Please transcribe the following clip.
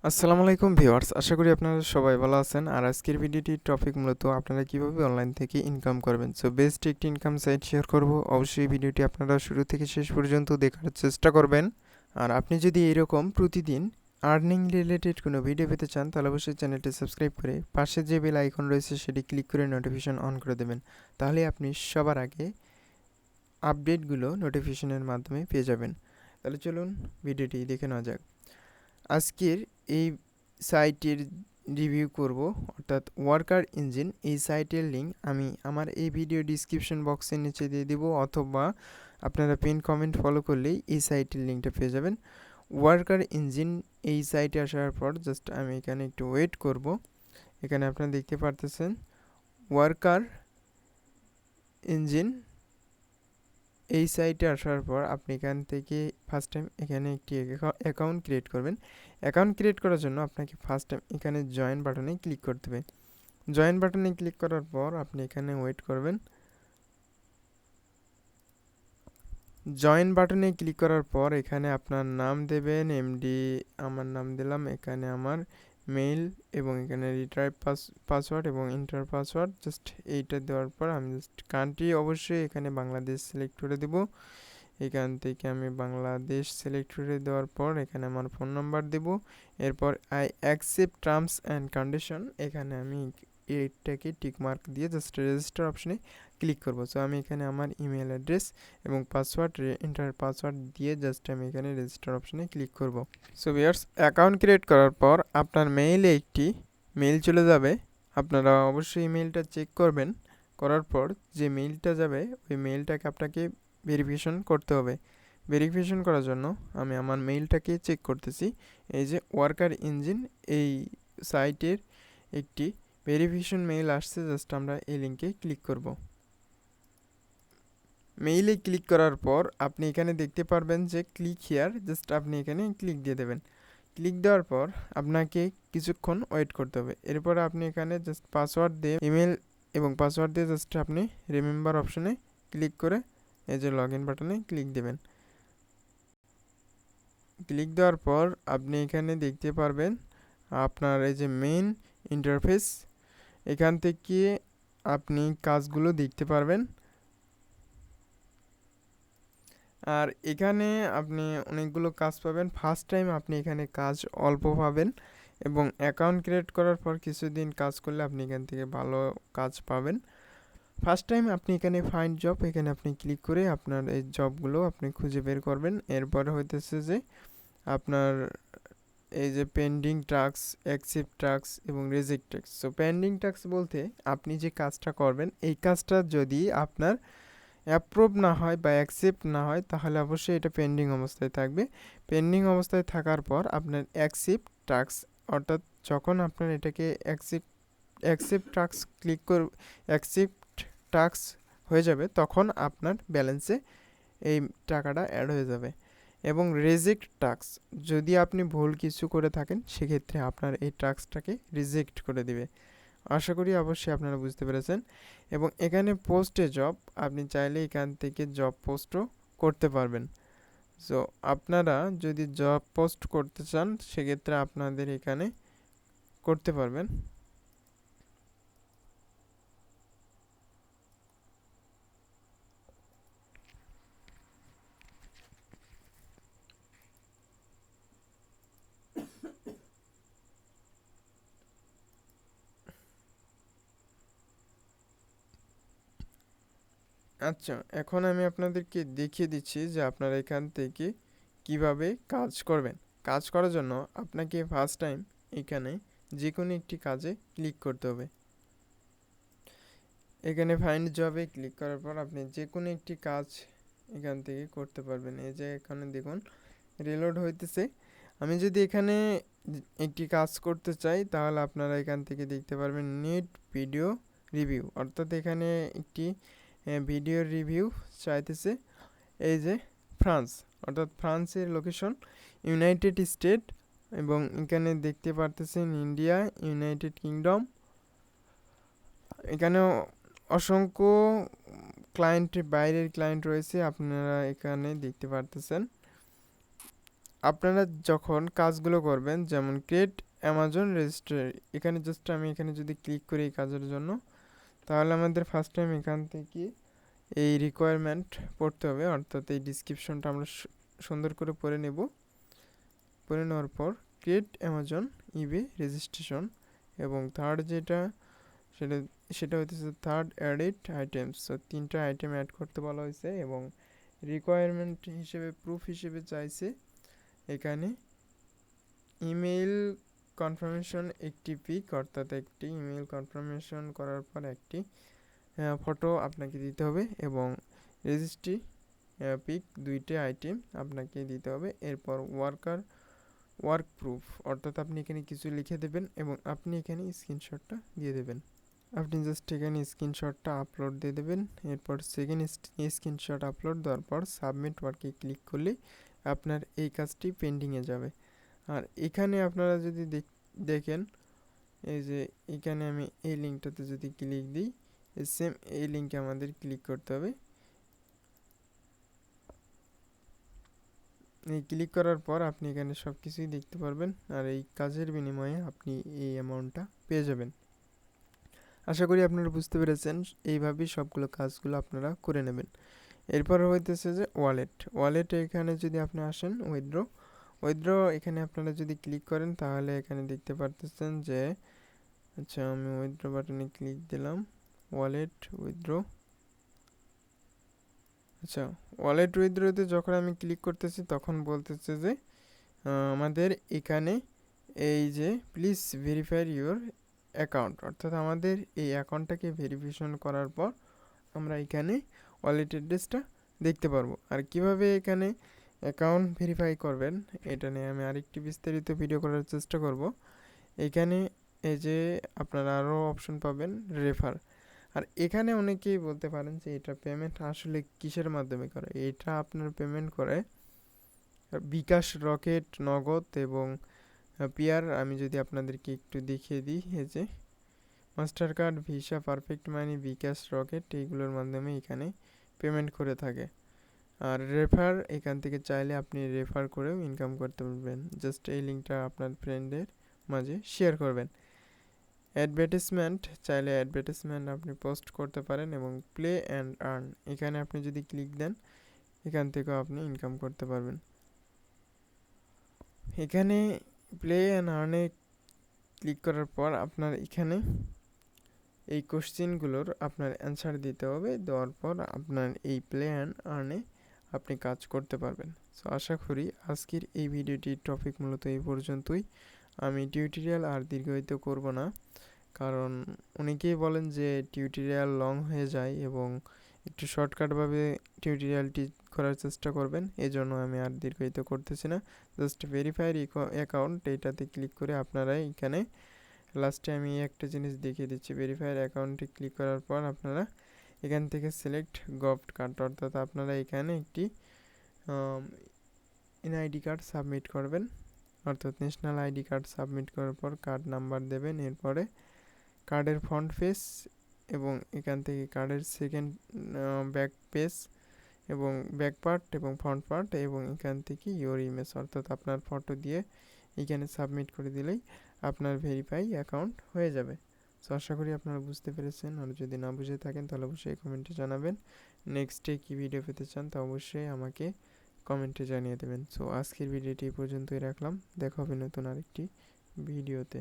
আসসালামু আলাইকুম ভিউয়ার্স, আশা করি আপনারা সবাই ভালো আছেন। আর আজকের ভিডিওটির টপিক মূলত আপনারা কিভাবে অনলাইন থেকে ইনকাম করবেন। সো বেস্ট একটি ইনকাম সাইট শেয়ার করব। অবশ্যই ভিডিওটি আপনারা শুরু থেকে শেষ পর্যন্ত দেখার চেষ্টা করবেন। আর আপনি যদি এরকম প্রতিদিন আর্নিং রিলেটেড কোনো ভিডিও পেতে চান তাহলে অবশ্যই চ্যানেলটি সাবস্ক্রাইব করে পাশে যে বেল আইকন রয়েছে সেটি ক্লিক করে নোটিফিকেশন অন করে দেবেন। তাহলে আপনি সবার আগে আপডেটগুলো নোটিফিকেশনের মাধ্যমে পেয়ে যাবেন। তাহলে চলুন ভিডিওটি দেখে নেওয়া যাক। আজকের এই সাইটের রিভিউ করব, অর্থাৎ ওয়ার্কার ইঞ্জিন। এই সাইটের লিঙ্ক আমি আমার এই ভিডিও ডিসক্রিপশন বক্সের নিচে দিয়ে দেব, অথবা আপনারা পিন কমেন্ট ফলো করলেই এই সাইটের লিঙ্কটা পেয়ে যাবেন। ওয়ার্কার ইঞ্জিন এই সাইটে আসার পর জাস্ট আমি এখানে একটু ওয়েট করব। এখানে আপনারা দেখতে পারতেছেন ওয়ার্কার ইঞ্জিন। এই সাইটে আসার পর আপনি এখান থেকে ফার্স্ট টাইম এখানে একটি অ্যাকাউন্ট ক্রিয়েট করবেন। অ্যাকাউন্ট ক্রিয়েট করার জন্য আপনাকে ফার্স্ট টাইম এখানে জয়েন বাটনে ক্লিক করতে হবে। জয়েন বাটনে ক্লিক করার পর আপনি এখানে ওয়েট করবেন। জয়েন বাটনে ক্লিক করার পর এখানে আপনার নাম দেবেন, এমডি আমার নাম দিলাম, এখানে আমার মেইল এবং এখানে রিট্রাইভ পাসওয়ার্ড এবং ইন্টার পাসওয়ার্ড জাস্ট এইটা দেওয়ার পর আমি জাস্ট কান্ট্রি অবশ্যই এখানে বাংলাদেশ সিলেক্ট করে দেব। এখান থেকে আমি বাংলাদেশ সিলেক্ট করে দেওয়ার পর এখানে আমার ফোন নাম্বার দেব। এরপর I accept terms and condition, এখানে আমি এইটাকে টিক মার্ক দিয়ে জাস্ট রেজিস্টার অপশনে ক্লিক করব। সো আমি এখানে আমার ইমেল অ্যাড্রেস এবং পাসওয়ার্ড ইন্টার পাসওয়ার্ড দিয়ে জাস্ট আমি এখানে রেজিস্টার অপশনে ক্লিক করব। সো ভিউয়ার্স, অ্যাকাউন্ট ক্রিয়েট করার পর আপনার মেইলে একটি মেইল চলে যাবে। আপনারা অবশ্যই ইমেলটা চেক করবেন। করার পর যে মেইলটা যাবে ওই মেইলটাকে আপনাকে ভেরিফিকেশন করতে হবে। ভেরিফিকেশন করার জন্য আমি আমার মেইলটাকে চেক করতেছি। এই যে ওয়ার্কার ইঞ্জিন এই সাইটের একটি ভেরিফিকেশন মেইল আসছে, জাস্ট আমরা এই লিঙ্কে ক্লিক করব। মেইলে ক্লিক করার পর আপনি এখানে দেখতে পারবেন যে ক্লিক হিয়ার, জাস্ট আপনি এখানে ক্লিক দিয়ে দেবেন। ক্লিক দেওয়ার পর আপনাকে কিছুক্ষণ ওয়েট করতে হবে। এরপর আপনি এখানে জাস্ট পাসওয়ার্ড দিয়ে ইমেল এবং পাসওয়ার্ড দিয়ে জাস্ট আপনি রিমেম্বার অপশনে ক্লিক করে এই যে লগ ইন বাটনে ক্লিক দেবেন। ক্লিক দেওয়ার পর আপনি এখানে দেখতে পারবেন আপনার এই যে মেইন ইন্টারফেস, এখান থেকে আপনি কাজগুলো দেখতে পারবেন। আর এখানে আপনি অনেকগুলো কাজ পাবেন। ফার্স্ট টাইম আপনি এখানে কাজ অল্প পাবেন এবং অ্যাকাউন্ট ক্রিয়েট করার পর কিছুদিন কাজ করলে আপনি এখান থেকে ভালো কাজ পাবেন। ফার্স্ট টাইম আপনি এখানে ফাইন্ড জব, এখানে আপনি ক্লিক করে আপনার এই জবগুলো আপনি খুঁজে বের করবেন। এরপর হইতেছে যে আপনার এই যে পেন্ডিং টাস্ক, অ্যাকসেপ্ট টাস্ক এবং reject task. So pending task বলতে আপনি যে কাজটা করবেন এই কাজটা যদি আপনার অ্যাপ্রুভ না হয় বা অ্যাকসেপ্ট না হয় তাহলে অবশ্যই এটা পেন্ডিং অবস্থায় থাকবে। পেন্ডিং অবস্থায় থাকার পর আপনার অ্যাকসেপ্ট টাস্ক, অর্থাৎ যখন আপনার এটাকে অ্যাকসেপ্ট টাস্ক ক্লিক কর অ্যাকসেপ্ট টাস্ক হয়ে যাবে তখন আপনার ব্যালেন্সে এই টাকাটা অ্যাড হয়ে যাবে। এবং রিজেক্ট টাস্ক, যদি আপনি ভুল কিছু করে থাকেন সেক্ষেত্রে আপনার এই টাস্কটাকে রিজেক্ট করে দিবে। আশা করি অবশ্যই আপনারা বুঝতে পেরেছেন। এবং এখানে পোস্টে জব, আপনি চাইলে এখান থেকে জব পোস্টও করতে পারবেন। সো আপনারা যদি জব পোস্ট করতে চান সেক্ষেত্রে আপনাদের এখানে করতে পারবেন। আচ্ছা, এখন আমি আপনাদেরকে দেখিয়ে দিচ্ছি যে আপনারা এখান থেকে কিভাবে কাজ করবেন। কাজ করার জন্য আপনাকে ফার্স্ট টাইম এখানে যে কোনো একটি কাজে ক্লিক করতে হবে। এখানে ফাইন্ড জবে ক্লিক করার পর আপনি যে কোনো একটি কাজ এখান থেকে করতে পারবেন। এই যে এখানে দেখুন রিলোড হইতেছে। আমি যদি এখানে একটি কাজ করতে চাই তাহলে আপনারা এখান থেকে দেখতে পারবেন নিড ভিডিও রিভিউ, অর্থাৎ এখানে একটি ভিডিও রিভিউ চাইতেছে। এই যে ফ্রান্স, অর্থাৎ ফ্রান্সের লোকেশন ইউনাইটেড স্টেট এবং এখানে দেখতে পারতেছেন ইন্ডিয়া, ইউনাইটেড কিংডম। এখানেও অসংখ্য ক্লায়েন্ট, বাইরের ক্লায়েন্ট রয়েছে আপনারা এখানে দেখতে পারতেছেন। আপনারা যখন কাজগুলো করবেন, যেমন ক্রিয়েট অ্যামাজন রেজিস্ট্রি, এখানে জাস্ট আমি এখানে যদি ক্লিক করি এই কাজের জন্য, তাহলে আমাদের ফার্স্ট টাইম এখান থেকে এই রিকোয়ারমেন্ট পড়তে হবে, অর্থাৎ এই ডিসক্রিপশনটা আমরা সুন্দর করে পড়ে নেব। পড়ে নেওয়ার পর ক্রিয়েট অ্যামাজন ইবে রেজিস্ট্রেশন, এবং থার্ড যেটা সেটা সেটা হচ্ছে থার্ড অ্যাডিট আইটেমস। সো 3টা আইটেম অ্যাড করতে বলা হয়েছে, এবং রিকোয়ারমেন্ট হিসেবে প্রুফ হিসেবে চাইছে এখানে ইমেইল কনফার্মেশন, একটি পিক, অর্থাৎ একটি ইমেইল কনফার্মেশন করার পর একটি ফটো আপনাকে দিতে হবে, এবং রেজিস্ট্রি পিক, 2টি আইটেম আপনাকে দিতে হবে। এরপর ওয়ার্ক প্রুফ, অর্থাৎ আপনি এখানে কিছু লিখে দেবেন এবং আপনি এখানে স্ক্রিনশটটা দিয়ে দেবেন। আপনি জাস্ট এখানে স্ক্রিনশটটা আপলোড দিয়ে দেবেন। এরপর সেকেন্ড স্ক্রিনশট আপলোড দেওয়ার পর সাবমিট ওয়ার্কে ক্লিক করলে আপনার এই কাজটি পেন্ডিংয়ে যাবে। আর এখানে আপনারা যদি দেখেন, এই যে এখানে আমি এই লিঙ্কটাতে যদি ক্লিক দিই, সেম এই লিঙ্কে আমাদের ক্লিক করতে হবে। এই ক্লিক করার পর আপনি এখানে সব কিছুই দেখতে পারবেন, আর এই কাজের বিনিময়ে আপনি এই অ্যামাউন্টটা পেয়ে যাবেন। আশা করি আপনারা বুঝতে পেরেছেন। এইভাবেই সবগুলো কাজগুলো আপনারা করে নেবেন। এরপর হইতেছে যে ওয়ালেটে এখানে যদি আপনি আসেন, উইথড্র এখানে আপনারা যদি ক্লিক করেন, তাহলে এখানে দেখতে পারতেছেন যে, আচ্ছা আমি উইথড্র বাটনে ক্লিক দিলাম, ওয়ালেট উইথড্র। আচ্ছা, ওয়ালেট উইথড্রতে যখন আমি ক্লিক করতেছি তখন বলতেছে যে আমাদের এখানে এই যে প্লিজ ভেরিফাই ইউর অ্যাকাউন্ট, অর্থাৎ আমাদের এই অ্যাকাউন্টটাকে ভেরিফিকেশন করার পর আমরা এখানে ওয়ালেট অ্যাড্রেসটা দেখতে পারবো। আর কিভাবে এখানে অ্যাকাউন্ট ভেরিফাই করবেন এটা নিয়ে আমি আরেকটি বিস্তারিত ভিডিও করার চেষ্টা করব। এখানে এই যে আপনারা আরও অপশন পাবেন, রেফার। আর এখানে অনেকেই বলতে পারেন যে এটা পেমেন্ট আসলে কিসের মাধ্যমে করে। এটা আপনার পেমেন্ট করে বিকাশ, রকেট, নগদ এবং পিয়ার। আমি যদি আপনাদেরকে একটু দেখিয়ে দিই, এই যে মাস্টার কার্ড, ভিসা, পারফেক্ট মানি, বিকাশ, রকেট, এইগুলোর মাধ্যমে এখানে পেমেন্ট করে থাকে। আর রেফার, এখান থেকে চাইলে আপনি রেফার করেও ইনকাম করতে পারবেন। জাস্ট এই লিঙ্কটা আপনার ফ্রেন্ডের মাঝে শেয়ার করবেন। অ্যাডভার্টাইজমেন্ট, চাইলে অ্যাডভার্টাইজমেন্ট আপনি পোস্ট করতে পারেন, এবং প্লে অ্যান্ড আর্ন, এখানে আপনি যদি ক্লিক দেন এখান থেকেও আপনি ইনকাম করতে পারবেন। এখানে প্লে অ্যান্ড আর্নে ক্লিক করার পর আপনার এখানে এই কোশ্চেনগুলোর আপনার অ্যান্সার দিতে হবে। দেওয়ার পর আপনার এই প্লে অ্যান্ড আর্নে আপনি কাজ করতে পারবেন। সো আশা করি আজকের এই ভিডিওটির টপিক মূলত এই পর্যন্তই। আমি টিউটোরিয়াল আর দীর্ঘায়িত করব না, কারণ অনেকেই বলেন যে টিউটোরিয়াল লং হয়ে যায়, এবং একটু শর্টকাটভাবে টিউটোরিয়ালটি করার চেষ্টা করবেন। এজন্য আমি আর দীর্ঘায়িত করতেছি না। জাস্ট ভেরিফাই অ্যাকাউন্ট, এইটাতে ক্লিক করে আপনারা এখানে লাস্টে আমি একটা জিনিস দেখিয়ে দিচ্ছি। ভেরিফায়ার অ্যাকাউন্টে ক্লিক করার পর আপনারা এখান থেকে সিলেক্ট গভট কার্ড, অর্থাৎ আপনারা এখানে একটি এনআইডি কার্ড সাবমিট করবেন, অর্থাৎ ন্যাশনাল আইডি কার্ড সাবমিট করার পর কার্ড নাম্বার দেবেন। এরপরে কার্ডের ফ্রন্ট পেজ, এবং এখান থেকে কার্ডের সেকেন্ড ব্যাক পেজ, এবং ব্যাক পার্ট এবং ফ্রন্ট পার্ট, এবং এখান থেকে ইওর ইমেজ, অর্থাৎ আপনার ফটো দিয়ে এখানে সাবমিট করে দিলেই আপনার ভেরিফাই অ্যাকাউন্ট হয়ে যাবে। সো আশা করি আপনারা বুঝতে পেরেছেন, আর যদি না বুঝে থাকেন তাহলে অবশ্যই কমেন্টে জানাবেন। নেক্সটে কী ভিডিও পেতে চান তা অবশ্যই আমাকে কমেন্টে জানিয়ে দেবেন। সো আজকের ভিডিওটি এই পর্যন্তই রাখলাম, দেখা হবে নতুন আরেকটি ভিডিওতে।